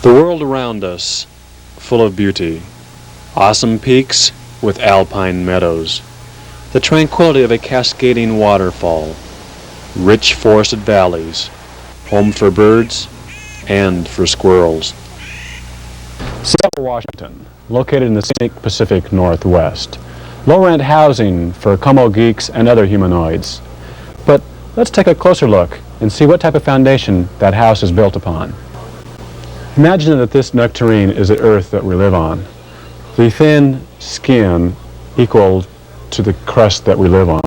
The world around us, full of beauty, awesome peaks with alpine meadows, the tranquility of a cascading waterfall, rich forested valleys, home for birds and for squirrels. Seattle, Washington, located in the scenic Pacific Northwest. Low-rent housing for como geeks and other humanoids. But let's take a closer look and see what type of foundation that house is built upon. Imagine that this nectarine is the earth that we live on. The thin skin equal to the crust that we live on.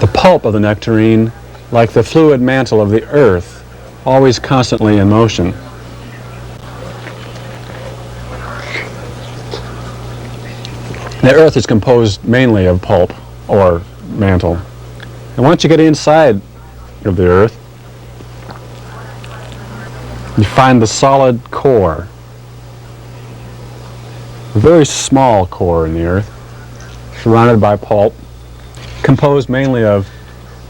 The pulp of the nectarine, like the fluid mantle of the earth, always constantly in motion. The earth is composed mainly of pulp, or mantle. And once you get inside of the earth, you find the solid core. A very small core in the earth, surrounded by pulp, composed mainly of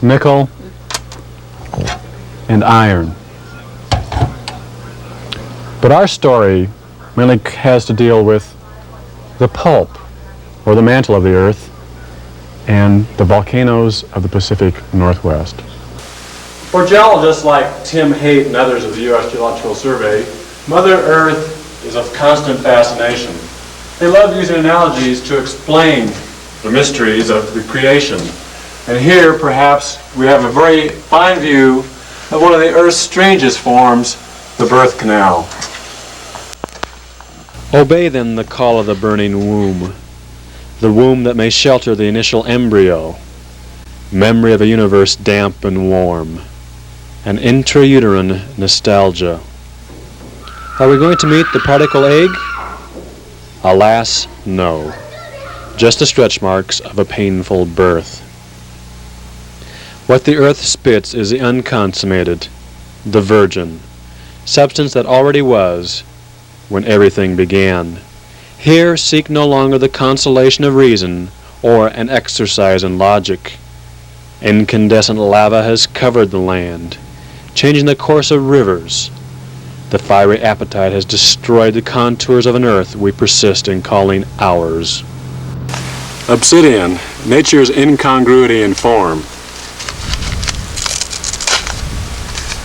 nickel and iron. But our story mainly has to deal with the pulp, or the mantle of the earth, and the volcanoes of the Pacific Northwest. For geologists like Tim Haight and others of the U.S. Geological Survey, Mother Earth is of constant fascination. They love using analogies to explain the mysteries of the creation. And here, perhaps, we have a very fine view of one of the Earth's strangest forms, the birth canal. Obey then the call of the burning womb, the womb that may shelter the initial embryo, memory of a universe damp and warm, an intrauterine nostalgia. Are we going to meet the particle egg? Alas, no. Just the stretch marks of a painful birth. What the earth spits is the unconsummated, the virgin, substance that already was when everything began. Here seek no longer the consolation of reason or an exercise in logic. Incandescent lava has covered the land, changing the course of rivers. The fiery appetite has destroyed the contours of an earth we persist in calling ours. Obsidian, nature's incongruity in form,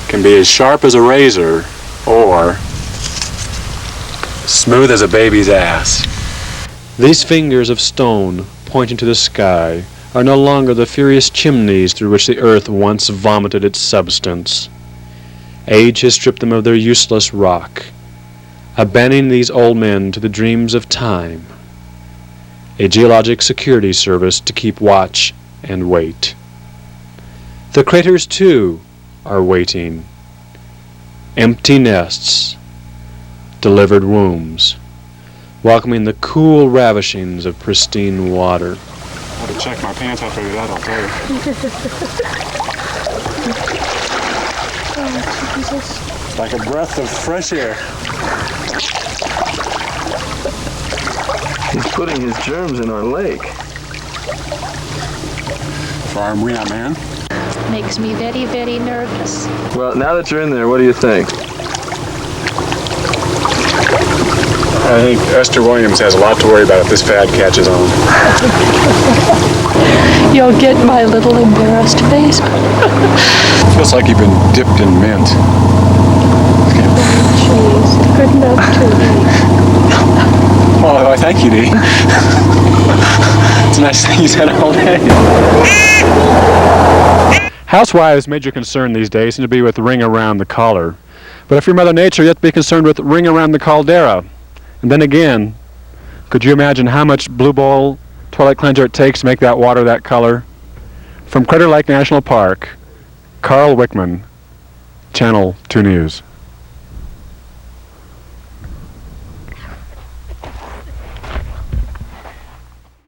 can be as sharp as a razor or smooth as a baby's ass. These fingers of stone pointing to the sky are no longer the furious chimneys through which the earth once vomited its substance. Age has stripped them of their useless rock, abandoning these old men to the dreams of time, a geologic security service to keep watch and wait. The craters, too, are waiting. Empty nests, delivered wombs, welcoming the cool ravishings of pristine water. I had to check my pants after that, I'll tell you. It's like a breath of fresh air. He's putting his germs in our lake. Farm we are, man. Makes me very, very nervous. Well, now that you're in there, what do you think? I think Esther Williams has a lot to worry about if this fad catches on. You'll get my little embarrassed face. Feels like you've been dipped in mint. Jeez, good enough to eat. Oh, I thank you, Dee. It's a nice thing you said all day. Housewives' major concern these days seem to be with ring around the collar. But if you're Mother Nature, you have to be concerned with ring around the caldera. And then again, could you imagine how much Blue Bowl toilet cleanser it takes to make that water that color? From Crater Lake National Park, Carl Wikman, Channel 2 News.